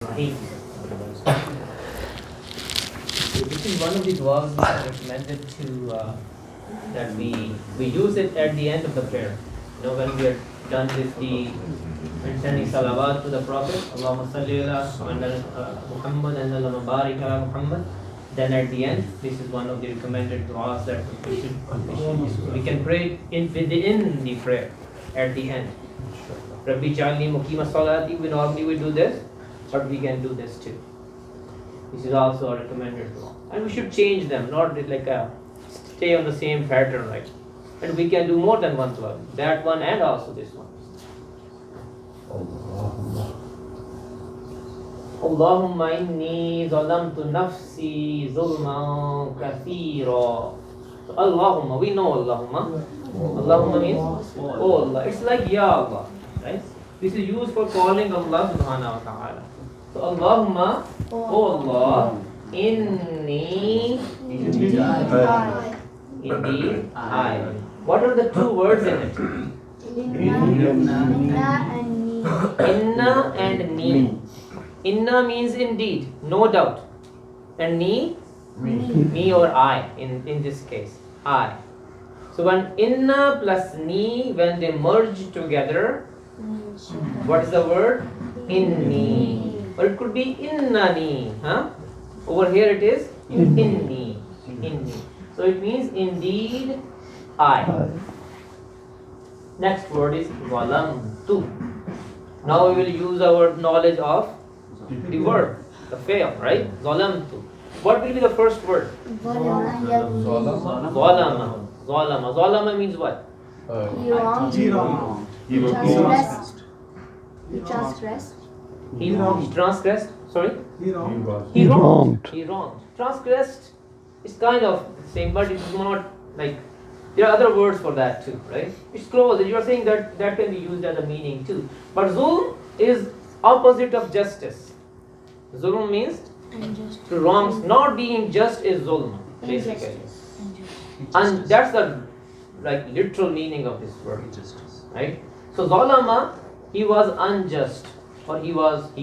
Rahim. This is one of the du'as that are recommended to that we use it at the end of the prayer. When we are done with the sending salawat to the Prophet, Allahumma salli ala Muhammad and Allahumma barik ala Muhammad. Then at the end, this is one of the recommended du'as that we should use. We can pray within the prayer at the end. Rabbi ja'alni muqima salati. We normally do this, but we can do this too. This is also a recommended dua. And we should change them, not like stay on the same pattern, right? And we can do more than one dua. That one and also this one. Allahumma inni zalamtu nafsi zulman kathira. So Allahumma, we know Allahumma. Allahumma means, oh Allah. It's like Ya Allah, right? This is used for calling Allah subhanahu wa ta'ala. So Allahumma, oh Allah, inni, indeed I. What are the two words in it? Inna and ni. Inna means indeed, no doubt. And ni, me or I in this case, I. So when inna plus ni, when they merge together, what is the word? Inni. Or it could be innani. Over here it is inni. Inni. So it means indeed I. Next word is zalamtu. Now we will use our knowledge of the word, the fail, right? Zalamtu. What will be the first word? Zalama. Zalama. Zalama means what? He transgressed. He transgressed. Sorry? He wronged. He wronged. Transgressed is kind of the same, but it's not like, there are other words for that too, right? It's close. You are saying that can be used as a meaning too. But zulm is opposite of justice. Zulm means wrongs. Not being just is zulm, basically. And that's the literal meaning of this word, right? So zalama, he was unjust, or he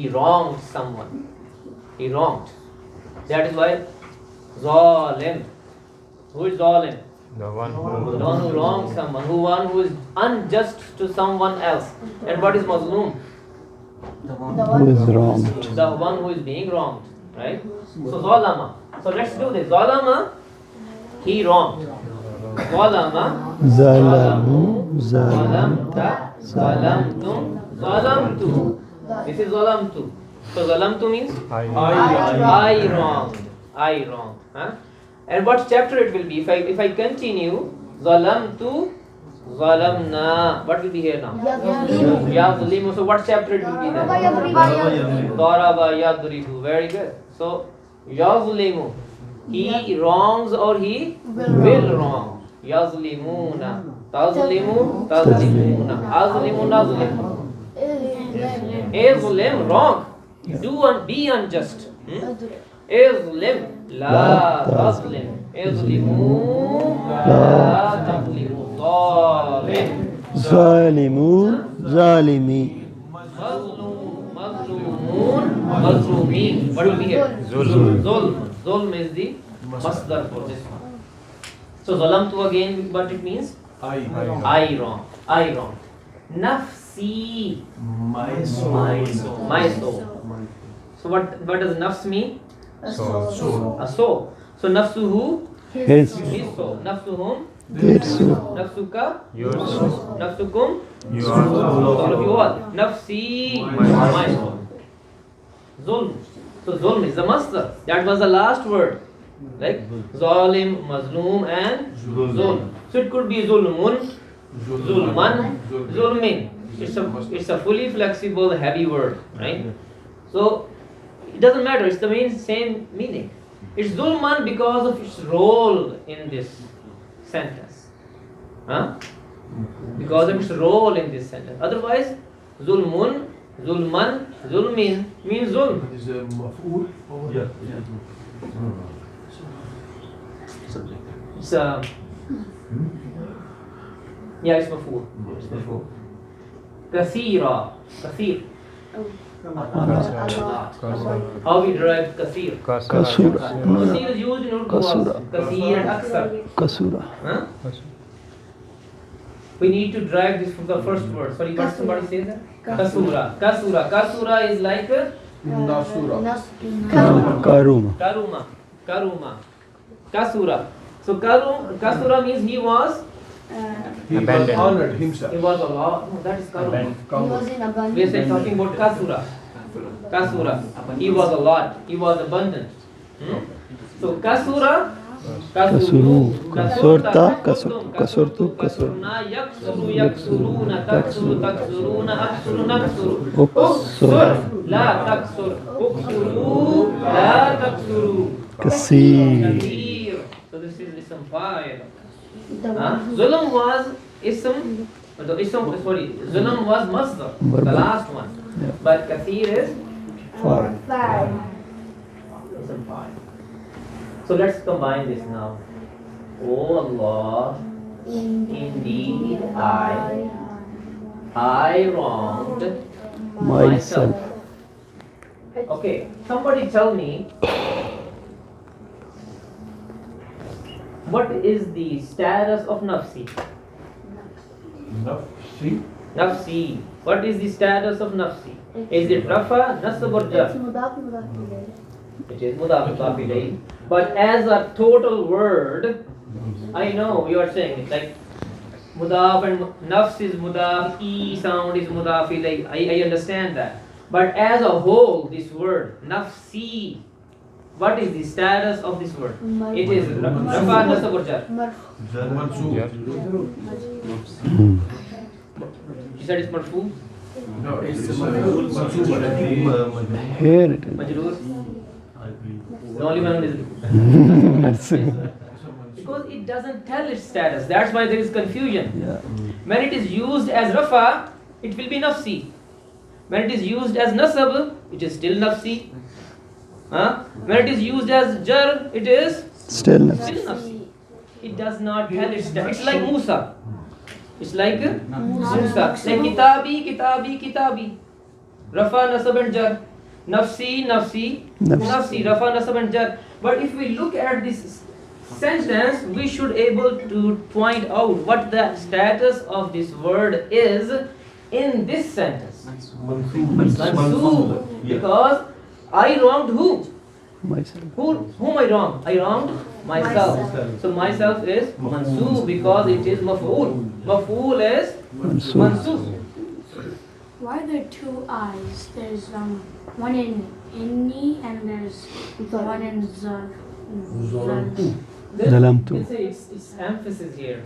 wronged someone. He wronged. That is why zalim. Who is zalim? The one The one who wrongs someone, who is unjust to someone else. And what is mazloom? Who is wronged? The one who is being wronged, right? So zalama. So let's do this. Zalama, he wronged. Zalama, Zalamu, zalamta, zalamtum, zalamtu. This is zalamtu. So zalamtu means I wronged. I wronged. And what chapter it will be? If I continue, zalamtu, zalamna. What will be here now? Yadribu. So what chapter it will be then? Daraba yadribu. Very good. So yazlimu. He wrongs or he will wrong. Yazlimuna. Tazlimu. Tazlimuna. Azlimu. Nazlimu. Azlim, wrong. Be unjust. Azlim. La tazlim. Azlimu. La tazlimu. Zalimun, Zalimi. Mazlumun, mazlumin. What will be here? Zulm. Zulm is the masdar for this one. So zalamtu again, what it means? I wrong. I wrong. Nafsi. My soul. So what does nafs mean? A soul. So nafsuhu, His his soul. Nafsuhum, their soul. nafsuka, your soul. nafsukum, You all of you are all. Nafsi, my soul. Zulm. So zulm is the masdar. That was the last word. Like zalim, mazlum and zulm. So it could be zulmun, zulman, zulmin. It's a fully flexible, heavy word, right? So it doesn't matter. It's the same meaning. It's zulman because of its role in this sentence. Because of its role in this sentence. Otherwise, zulmun, zulman, zulmin means zulm. Is a maf'ul? Yeah. It's it's maf'ul. It's maf'ul. Kathira. Kathir. How we derive kasir? Kasura. No, no. Kasir is used in Urdu Kasura. also. Kasir and aksar. Kasura. Huh? We need to derive this from the first word. Sorry, what somebody say that? Kasura. Kasura. Kasura is like Nasura. Karuma. karuma. Karuma. Kasura. So kasura means he was He was honored himself. he was a lot. No, that is karuma. He was in abundance. We are talking about kasura. Kasura. He was a lot. He was abundant. So kasura. Kasuru. Kasurta. Kasurtu. Kasurna. Yaksuru. Yaksuruna. Taksuru. Taksuruna. Aksuru. Naksuru. Uksur. La taksur. Uksuru. La taksuru. Kasir. Kathir. So this is ism fa'il. The one who Zulm was ism. Sorry. Zulm was masdar. The Verb. last one. Yeah. But kathir is Fine. ism fa'il. So let's combine this now. Oh Allah, indeed I wronged Myself. Okay, somebody tell me what is the status of nafsi? Nafsi. Nafsi. What is the status of nafsi? Is it rafa, nasab or jar? It is mudaf ilayhi. But as a total word, I know you are saying it like mudaf and nafs is mudaf, e sound is mudaf ilayhi. I understand that. But as a whole, this word nafsi, what is the status of this word? It is rafa, nasab or jar. Mansub. You said it's marfu, No, it's mansub. Here it is. majroor. The only one is Merci. because it doesn't tell its status. That's why there is confusion. Yeah. When it is used as rafa, it will be nafsi. When it is used as nasab, it is still nafsi. When it is used as jar, it is Stillness. still nafsi. It does not tell its status. It's like Musa. It's like Musa. Like kitabi, kitabi, kitabi. Rafa, nasab and jar. Nafsi, nafsi, nafsi. Rafa, nasab and jar. But if we look at this sentence, we should able to point out what the status of this word is in this sentence. Mansub. Because I wronged who? Myself. Whom I wronged? I wronged myself. So myself is mansub because it is maf'ul. Maf'ul is Mansub. mansub. Why are there two eyes? There's one in inni and there's one in zal. Zalamtu. You say it's emphasis here.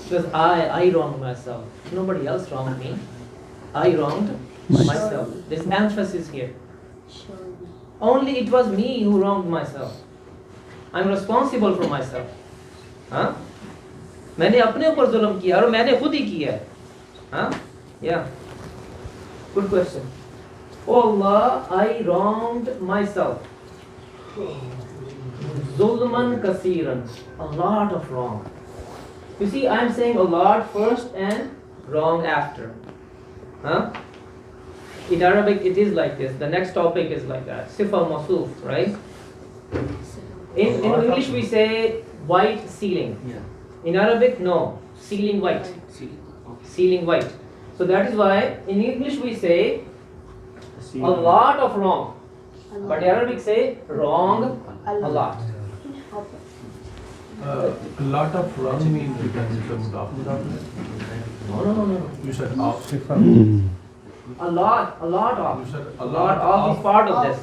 Because I wronged myself. Nobody else wronged me. I wronged myself. There's emphasis here. Only it was me who wronged myself. I'm responsible for myself. हाँ? मैंने अपने ऊपर जुल्म किया और मैंने खुद ही किया है. हाँ? Yeah. Good question. Oh Allah, I wronged myself. Zulman kasiran. A lot of wrong. You see, I'm saying a lot first and wrong after. Huh? In Arabic, it is like this. The next topic is like that. Sifa masuf, right? In English, we say white ceiling. In Arabic, no. Ceiling white. Ceiling white. So that is why in English we say a lot of wrong. But Arabic say wrong a lot. A lot of wrong means because it's a mudaf. No. You said of. A lot of. You said A lot of is part of this.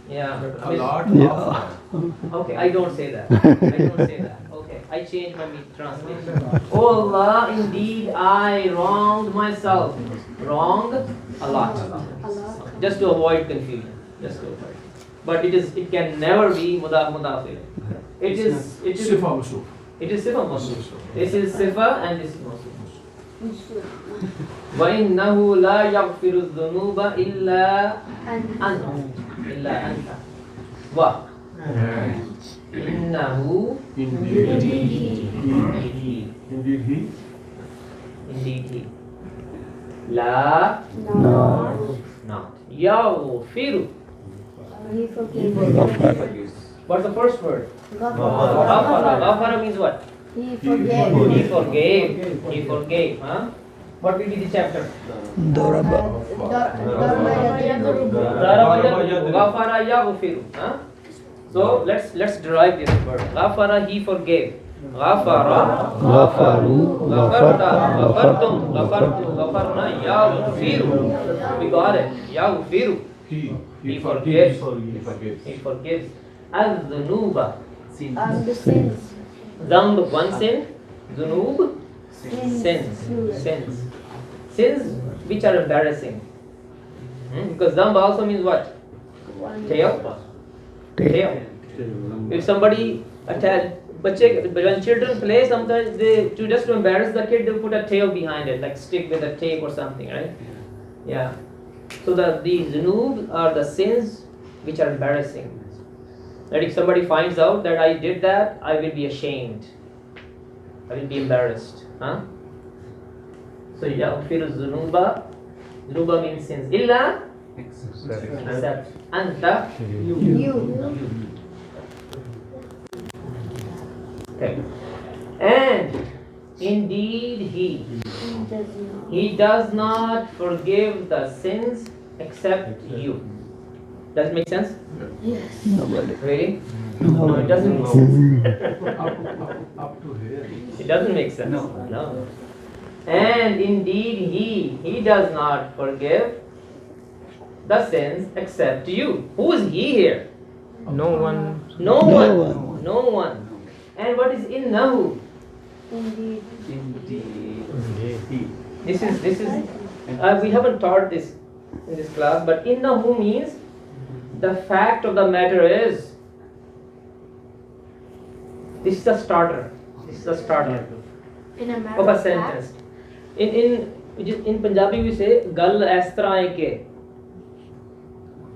Yeah. A lot Yeah. of. Okay, I don't say that. Okay, I changed my translation. Oh Allah, indeed I wronged myself. Wrong a lot. Just to avoid confusion. But it can never be mudaf. It is Sifa masuf. It is sifa masuf. This is sifa and this is masuf. وَإِنَّهُ لَا يَغْفِرُ الذُّنُوبَ إِلَّا أَنْتَ إِنَّهُ Indeed he. Indeed he. La No. not. Yaghfiru. He forgives. غفر. What's the first word? Ghafara. Ghafara. Ghafara means what? He forgave. He forgave. He forgave. Huh? What will be the chapter? ضرب. Ghafara yaghfiru. Huh? So let's derive this word. Ghafara, he forgave. Ghafara, غفروا. ghafarta, غفرت. ghafartum, ghafartu, ghafarna, yaghfiru. We got it. Yaghfiru. He forgives. He forgives. He forgives. Az-dhunuba. The sins. Dhanb, one sin. Dhunub, sins. Sins which are embarrassing. Because dhanb also means what? Tail. Tail. If somebody when children play, sometimes to embarrass the kid, they put a tail behind it, like stick with a tape or something, right? Yeah. So the dhunub are the sins which are embarrassing. That if somebody finds out that I did that, I will be ashamed. I will be embarrassed. Huh? So yaghfiru dhunuba. Dhunuba means sins. Illa except. Anta. You. Okay. And indeed he does not forgive the sins except you. Does it make sense? Yes. Nobody. Really? No, it doesn't make sense. Up to here. It doesn't make sense. No. And indeed he does not forgive the sins except you. Who is he here? No one. No No one. one. No one. And what is innahu? Indeed. This is we haven't taught this in this class, but innahu means the fact of the matter is. This is the starter. This is the starter In a matter of a of fact, sentence. In Punjabi we say gal is tarah hai ke.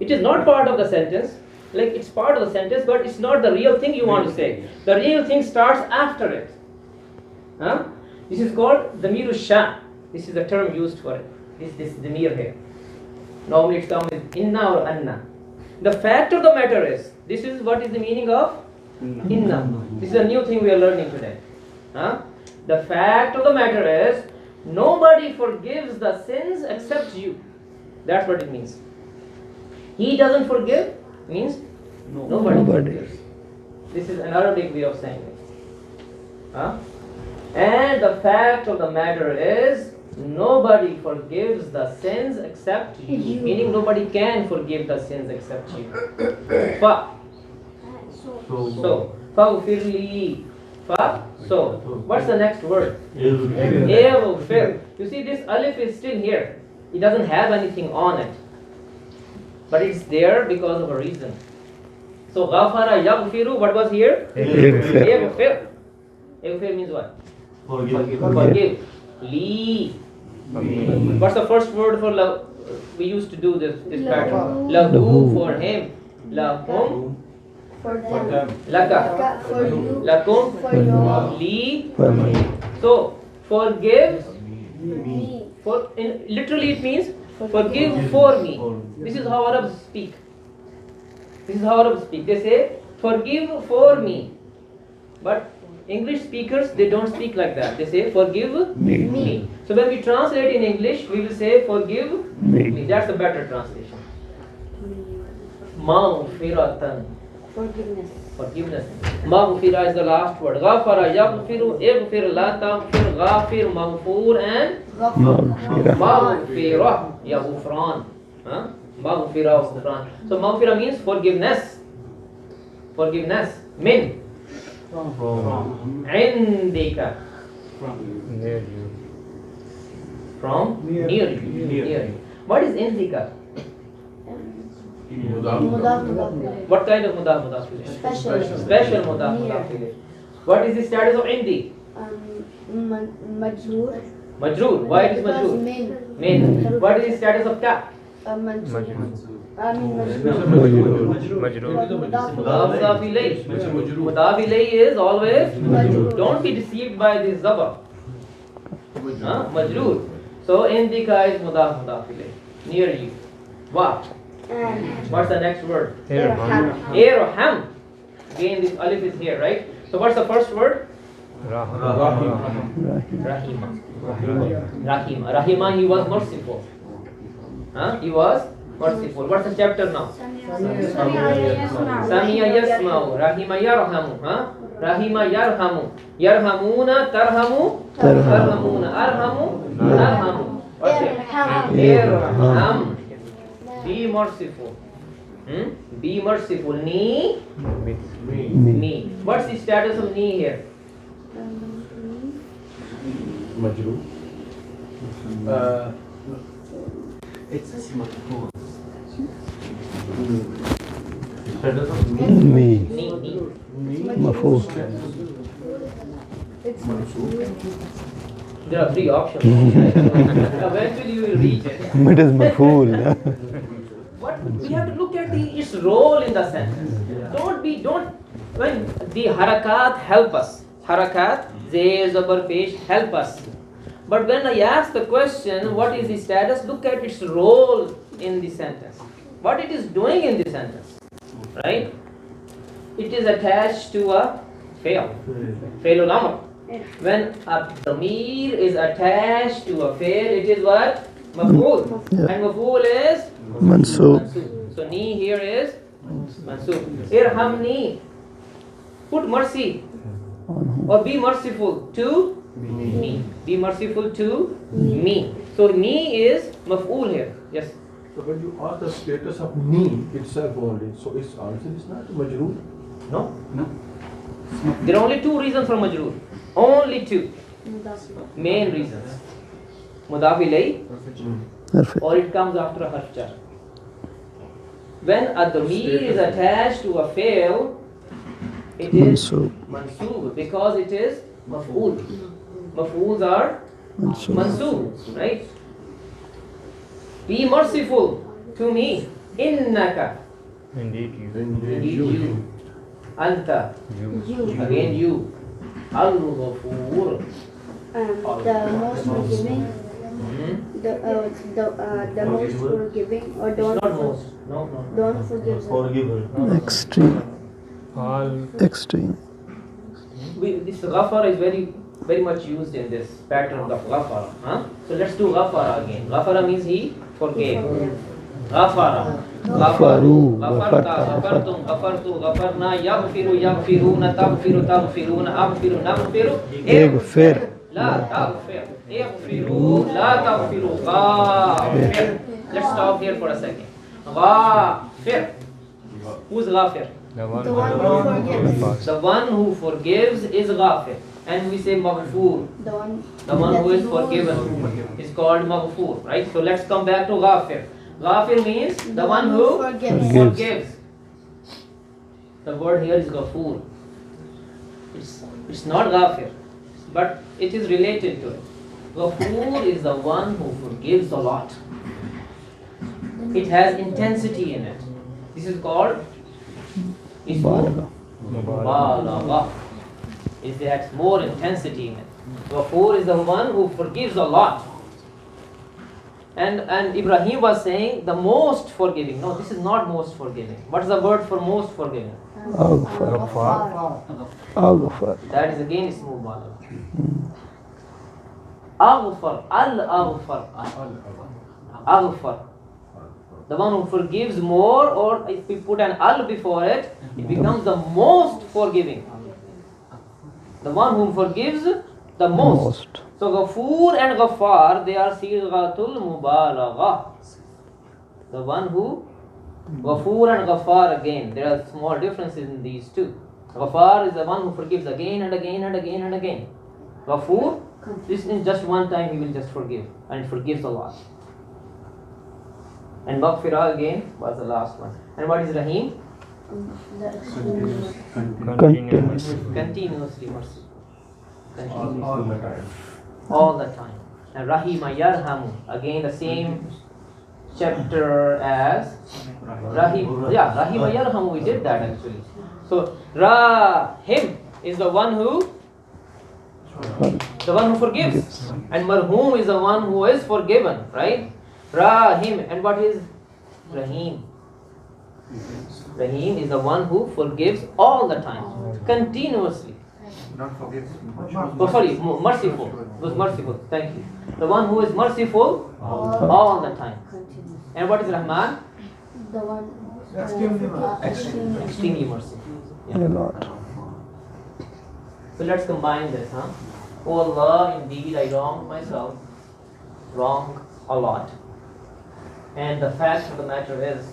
It is not part of the sentence. Like it's part of the sentence, but it's not the real thing you want to say. The real thing starts after it. Huh? This is called damiru sha. This is the term used for it. This damir here. Normally it comes with inna or anna. The fact of the matter is, this is what is the meaning of inna. This is a new thing we are learning today. Huh? The fact of the matter is, nobody forgives the sins except you. That's what it means. He doesn't forgive means nobody forgives. This is an Arabic way of saying it. Huh? And the fact of the matter is, nobody forgives the sins except you. Meaning nobody can forgive the sins except you. Fa. So. Faghfirli. Fa. So. What's the next word? Eghfir. You see this alif is still here. It doesn't have anything on it. But it's there because of a reason. So ghafara yaghfiru, what was here? Eghfir. Eghfir means what? Forgive. Li. What's the first word for love? We used to do this pattern. Lahu for him. Lahum For them. laka. For you. Lakum For you. li. For me. So forgive. Me. Literally it means forgive for me. This is how Arabs speak. They say forgive for me. But English speakers, they don't speak like that. They say forgive me. So when we translate in English, we will say forgive me. That's a better translation. Maghfiratan. Forgiveness. Maghfira is the last word. Ghafara yaghfiru, ighfir, la taghfir, ghafir, maghfur, and maghfira, ya ghufran. Maghfira, ghufran. So maghfira means forgiveness. Min. Indika. From near you. What is indika? What kind of mudaf Special mudaf. What is the status of indi? Majroor. Why it is majroor? Min. What is the status of ka? Mudaf ilayh is always majroor. Don't be deceived by this zaba. Majroor. So indika is mudaf ilayh. Near you. Wa. And What's the next word? Irham. Irham. Again, this alif is here, right? So what's the first word? Rahima. Rahima. Rahima, he was merciful. He was merciful. What's the chapter now? Samiya yasma'u. Rahima yarhamu. Rahima yarhamu. Yarhamuna tarhamu. Tarhamuna. Arhamu. Arhamu. What's it? Irham. Be merciful. Be merciful. Ni. Me. What's the status of ni here? Majrur. It's majrur. Status of Me. Ni. Maf'ul. There are three options. Eventually you will reach it. It is maf'ul. What we have to look at its role in the sentence. When the harakat help us. Harakat, zay, zabar, pesh help us. But when I ask the question, what is the status? Look at its role in the sentence. What it is doing in the sentence. Right? It is attached to a fail. Failul amr. When a damir is attached to a fail, it is what? Maf'ul. Yeah. And maf'ul is Mansub. mansub. So ni here is mansub. Irhamni. Put mercy. Or be merciful to me. Be merciful to me. So ni is maf'ul here. Yes. So when you ask the status of ni itself only, so its answer is not majrur. No? There are only two reasons for majroor. Only two main reasons. Mudaf ilay, or it comes after a harf jar. When a damir is attached to a fail, it is Mansub. mansub because it is maf'ul. Maf'uls are mansub, right? Be merciful to me. Innaka. Indeed you. Indeed you. Anta. Again you. Al-Ghafur. The most forgiving. The most forgiving, or the It's one not most. No. the one who forgives. Extreme. All Extreme. This ghafara is very much used in this pattern of ghafara. So let's do ghafara again. Ghafara means he forgave. Ghafara. Ghafaru. Ghafarta. Ghafartum. Ghafartu. Ghafarna. Yaghfiru. Yaghfiruna. Taghfiru. Taghfiruna. Aghfiru. Naghfiru. Ighfir. La taghfir. Ighfiru. La taghfiru. Ghafir. Let's stop here for a second. Ghafir. Who's ghafir? the one The one who forgives. The one who forgives is ghafir. And we say maghfur. The one Who is forgiven is called maghfur, right? So let's come back to ghafir. Ghafir means the one who forgives. forgives. The word here is ghafur. It's not ghafir, but it is related to it. Ghafur is the one who forgives a lot. It has intensity in it. This is called Mubalagha. Mubalagha. It has more intensity in it. Ghafur is the one who forgives a lot. And Ibrahim was saying the most forgiving. No, this is not most forgiving. What is the word for most forgiving? Aghfar. Aghfar. That is again ismu mubalagha. Aghfar. Al-Aghfar. Aghfar. The one who forgives more, or if we put an al before it, it becomes the most forgiving. The one who forgives the most. So Ghafoor and Ghaffar, they are sighatul mubalagha. The one who, Ghafoor and Ghaffar again, there are small differences in these two. Ghaffar is the one who forgives again and again and again and again. Ghafoor, this in just one time he will just forgive, and forgives a lot. And Maghfirah again was the last one. And what is Rahim? continuous. Continuously mercy. All the time. All the time. And Rahima Yarhamu, again the same chapter as Rahim. Yeah, Rahima Yarhamu, we did that actually. So Rahim is the one who forgives. And Marhum is the one who is forgiven, right? Rahim. And what is Rahim. Rahim is the one who forgives all the time, continuously. Not forgive. Oh, sorry, merciful. Was merciful. Thank you. The one who is merciful all the time. And what is Rahman? The one Extremely merciful. A lot. So let's combine this, huh? Oh Allah, indeed I wronged myself, wrong a lot. And the fact of the matter is,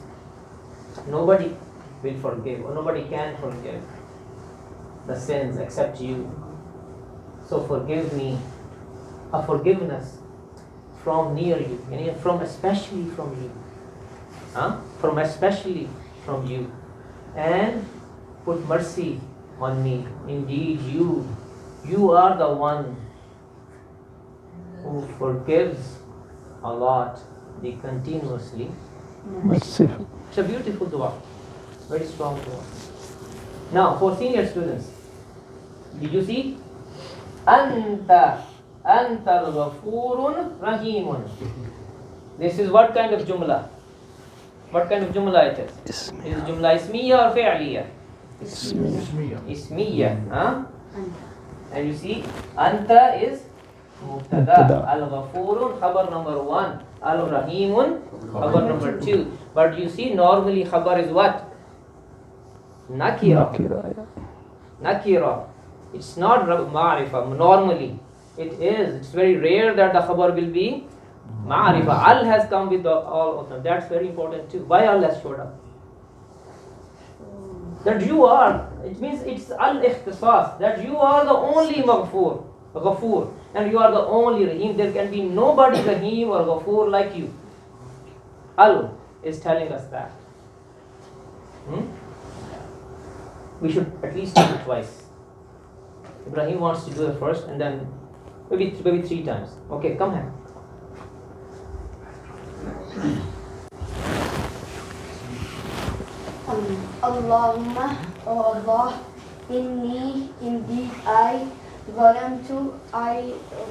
nobody will forgive, or nobody can forgive the sins except you. So forgive me a forgiveness from near you, and from especially from you. Huh? From especially from you. And put mercy on me. Indeed, you are the one who forgives a lot, the continuously. Merciful. It's a beautiful dua, very strong dua. Now, for senior students, did you see? Anta al-Ghafurun Rahimun. This is what kind of jumla? What kind of jumla it is? Is it jumla ismiya or fi'liya? Ismiya. Huh? And you see, Anta is Mubtada. Al-Ghafurun, khabar number 1. Al-Rahimun, khabar number 2. But you see, normally khabar is what? Nakira. Nakira, yeah. Nakira. It's not ma'rifa. Normally, it's very rare that the khabar will be ma'rifa. Al has come with all of them. That's very important too. Why Al has showed up? That you are, it means it's al-ikhtisas, that you are the only Ghafoor, and you are the only Rahim. There can be nobody Rahim or Ghafoor like you. Al is telling us that. We should at least do it twice. Ibrahim wants to do it first, and then maybe 3 times. Okay, come here. Allahumma, O Allah, indeed I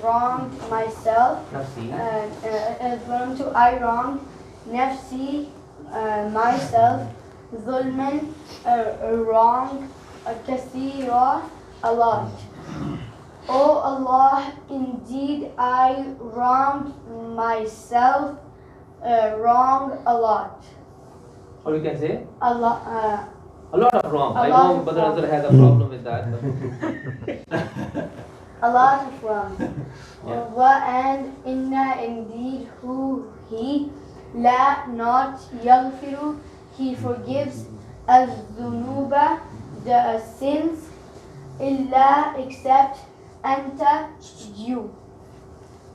wronged myself. Nafsi. I wronged nafsi, myself, zulman, wrong, kathira, a lot. O Allah, indeed I wronged myself, wrong a lot. Or you can say Allah, a lot of wrong. I lot know of Badr wrong. Azhar has a problem with that. a lot of wrongs. Yeah. Wa and inna indeed who he la not yaghfiru, he forgives az-zunuba, the sins, illa except anta, you.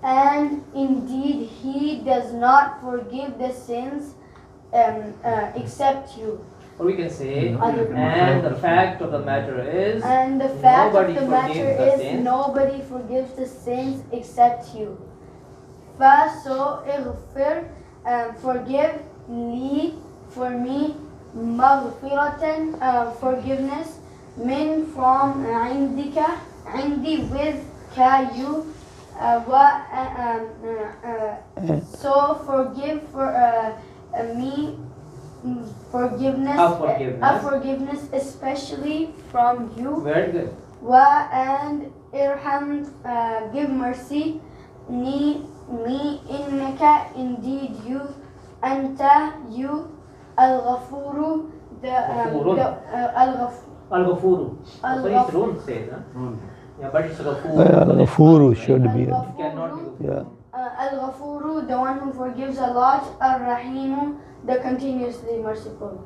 And indeed he does not forgive the sins except you. Or we can say, Other than and the fact of the matter is, And the fact nobody of the matter forgives the is sins. nobody forgives the sins except you. So ighfir, forgive, li, for me, maghfiratan, forgiveness, min, from, indika, indi, with, ka, you, so forgive for me, forgiveness, forgiveness especially from you. Very good. Wa and irham, give mercy, me, innaka, indeed you, anta, you, al-ghafuru, Al-Ghafuru. Al-Ghafuru. So it's Run says, huh? Yeah, but it's Ghafuru. Ghafuru should be. It cannot be Yeah. Al-Ghafuru, the one who forgives a lot, Ar-Rahimu, the continuously merciful.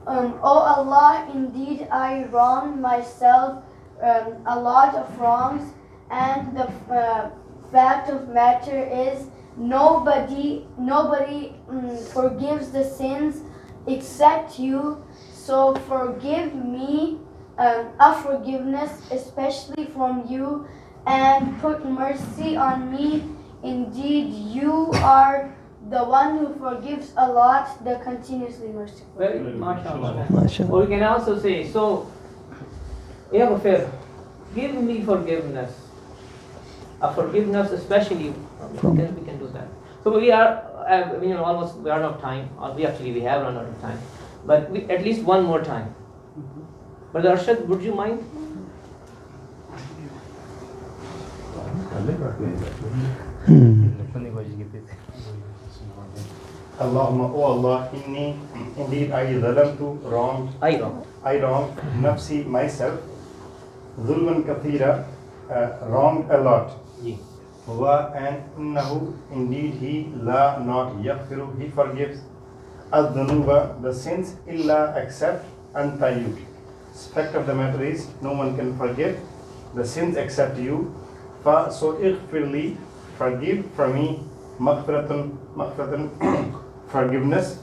O Allah, indeed I wrong myself a lot of wrongs, and the fact of matter is nobody forgives the sins except you. So forgive me a forgiveness especially from you, and put mercy on me. Indeed you are the one who forgives a lot, the continuously merciful. Very good, mashallah. Mashallah. Or we can also say, so, Yaghfir, give me forgiveness. A forgiveness especially, we can do that. So we are, almost we are out of time. We have run out of time. But at least one more time. Brother Arshad, would you mind? Allahumma, O Allah, inni, indeed I zalamtu, wronged, I wronged nafsi, myself, zulman kathira, wronged a lot. Wa and innahu, indeed he, la not yaghfiru, he forgives, ad-dhunuba, the sins, illa except anta you. Fact of the matter is, no one can forgive the sins except you. Fa so ighfirli, forgive for me, maghfiratun, forgiveness,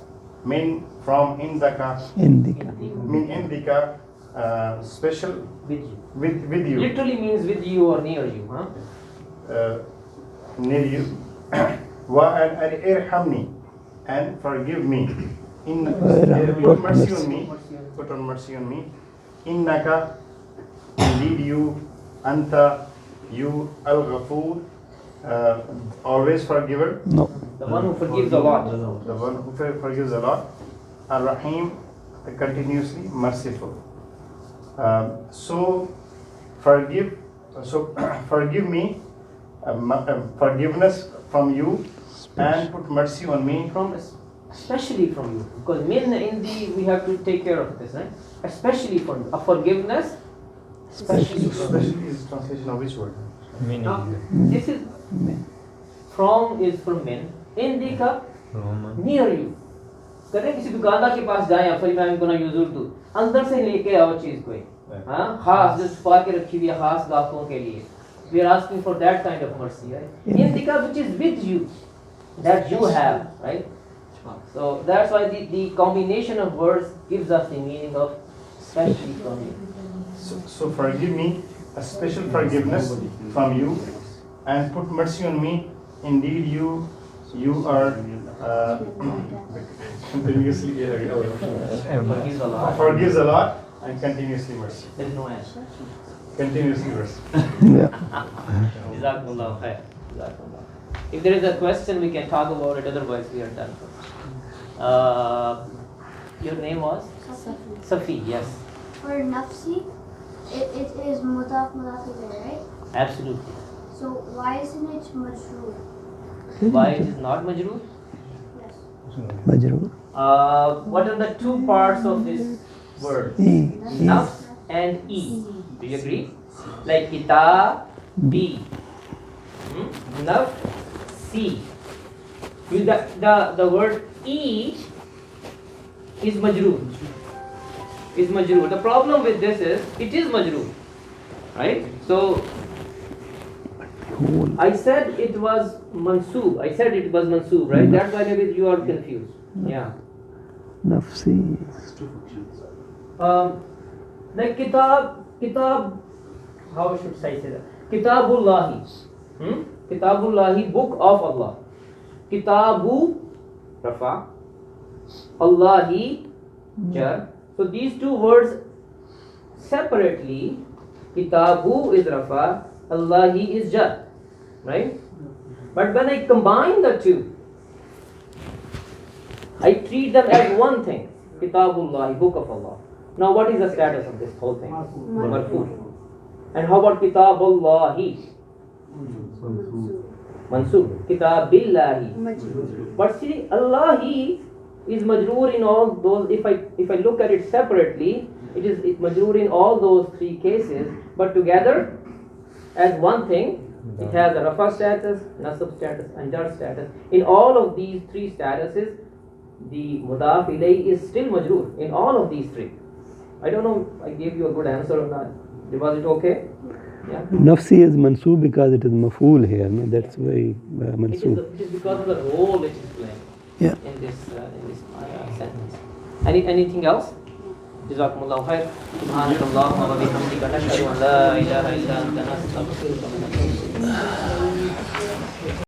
from indaka, min indika, special with you. Literally means with you or near you, huh? Near you. Wa and irhamni, and forgive me. Put mercy on me. Put on mercy on me. Innaka, indeed you, anta, you, al-Ghafur, always forgiver. No. The one who forgives a lot. The one who forgives a lot. Ar-Rahim, continuously merciful. So forgive me, forgiveness from you, and put mercy on me. Especially from you, because min indi we have to take care of this, right? Especially from you. A forgiveness, especially from you. Especially is translation of which word? Now, this is from is from min, indika near you. कहते हैं किसी दुकानदार के पास जाएं आप, sorry मैं gonna use Urdu, अंदर से लेके आओ चीज कोई, हाँ, खास जो छुपा के रखी हुई है खास गाहकों के लिए. We are asking for that kind of mercy, right? Indika, which is with you, that you have, right? So that's why the combination of words gives us the meaning of especially from you. So forgive me, a special forgiveness from you, and put mercy on me. Indeed you are continuously forgives a lot and continuously mercy. There is no end. Continuously mercy. Yeah. Jazakumullah khair. Jazakumullah. If there is a question, we can talk about it. Otherwise, we are done. Your name was? Safi, yes. For nafsi, it is mudaf ilayh, right? Absolutely. So why isn't it majroor? Why it is not majroor? Yes. Majroor. What are the two parts of this word? Nafs and e. Do you agree? Like kitab, b. Nafs, c. The word e is majroor. The problem with this is it is majroor, right? So I said it was mansoob. Right? That's why maybe you are confused. Yeah. Nafsi. Like kitab. How should I say that? Kitabullahi. Kitabullahi, book of Allah. Kitabu, Rafa. Allahi, Jar. So these two words separately, Kitabu is Rafa, Allahi is Jar. Right? But when I combine the two, I treat them as one thing. Kitabullahi, book of Allah. Now what is the status of this whole thing? Marfu. And how about Kitabullahi? Mansoob. Kitabillahi. But see, Allahi is majroor in all those. If I look at it separately, it's majroor in all those three cases. But together, as one thing, it has a rafa status, nasab status, and jar status. In all of these three statuses, the mudaf ilayh is still majroor in all of these three. I don't know. I gave you a good answer or not. Was it okay? Yeah. Nafsi is mansoob because it is mafool here. No? That's why mansoob. It is because of the role it is playing. Yeah. In this sentence. Anything else? Jazakumullahu khair. Subhanakallahumma wa bihamdika nashhadu an la ilaha illa anta nastaghfiruka wa natubu ilayk.